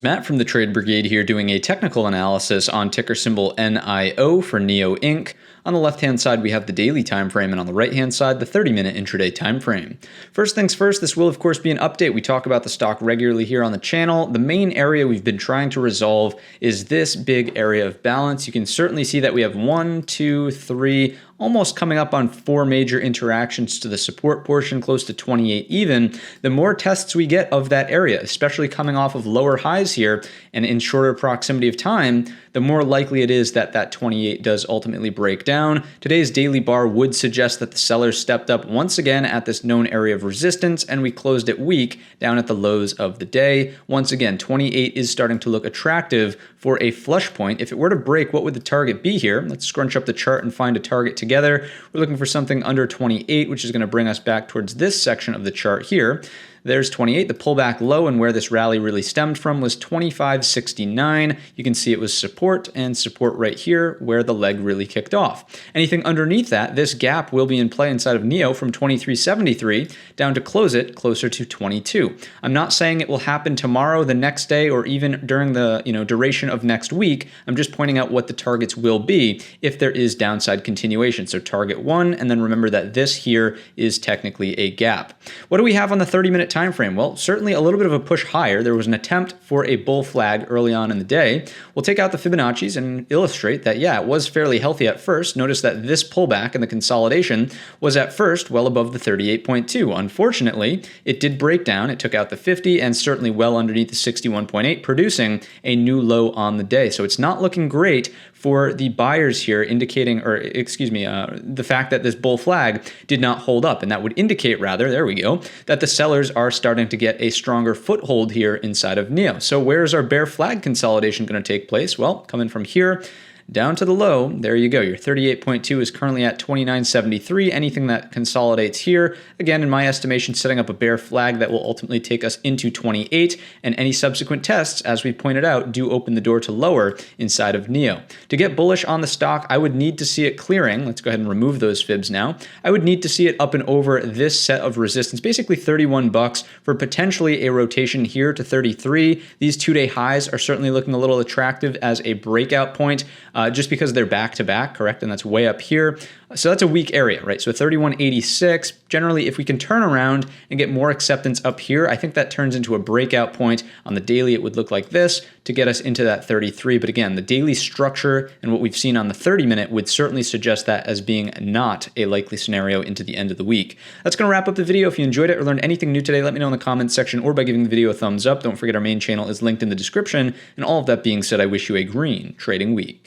Matt from the Trade Brigade here doing a technical analysis on ticker symbol NIO for NIO Inc. On the left-hand side, we have the daily time frame, and on the right-hand side, the 30-minute intraday time frame. First things first, this will of course be an update. We talk about the stock regularly here on the channel. The main area we've been trying to resolve is this big area of balance. You can certainly see that we have 1, 2, 3, almost coming up on 4 major interactions to the support portion, close to 28 even. The more tests we get of that area, especially coming off of lower highs here and in shorter proximity of time, the more likely it is that that 28 does ultimately break down. Today's daily bar would suggest that the sellers stepped up once again at this known area of resistance, and we closed it weak down at the lows of the day. Once again, 28 is starting to look attractive for a flush point. If it were to break, what would the target be here? Let's scrunch up the chart and find a target together. We're looking for something under 28, which is going to bring us back towards this section of the chart here. There's 28. The pullback low and where this rally really stemmed from was 25.69. You can see it was support and support right here where the leg really kicked off. Anything underneath that, this gap will be in play inside of NIO from 23.73 down to close it closer to 22. I'm not saying it will happen tomorrow, the next day, or even during the duration of next week. I'm just pointing out what the targets will be if there is downside continuation. So target 1, and then remember that this here is technically a gap. What do we have on the 30-minute time frame? Well, certainly a little bit of a push higher. There was an attempt for a bull flag early on in the day. We'll take out the Fibonacci's and illustrate that, yeah, it was fairly healthy at first. Notice that this pullback and the consolidation was at first well above the 38.2. Unfortunately, it did break down. It took out the 50 and certainly well underneath the 61.8, producing a new low on the day. So it's not looking great for the buyers here, indicating, or excuse me, the fact that this bull flag did not hold up. And that would indicate rather, there we go, that the sellers are starting to get a stronger foothold here inside of NIO. So where is our bear flag consolidation going to take place? Well, coming from here down to the low, there you go. Your 38.2 is currently at 29.73. Anything that consolidates here, again, in my estimation, setting up a bear flag that will ultimately take us into 28, and any subsequent tests, as we pointed out, do open the door to lower inside of NIO. To get bullish on the stock, I would need to see it clearing. Let's go ahead and remove those fibs now. I would need to see it up and over this set of resistance, basically 31 bucks, for potentially a rotation here to 33. These 2-day highs are certainly looking a little attractive as a breakout point. Just because they're back-to-back, correct? And that's way up here. So that's a weak area, right? So 31.86, generally, if we can turn around and get more acceptance up here, I think that turns into a breakout point. On the daily, it would look like this to get us into that 33. But again, the daily structure and what we've seen on the 30-minute would certainly suggest that as being not a likely scenario into the end of the week. That's going to wrap up the video. If you enjoyed it or learned anything new today, let me know in the comments section or by giving the video a thumbs up. Don't forget our main channel is linked in the description. And all of that being said, I wish you a green trading week.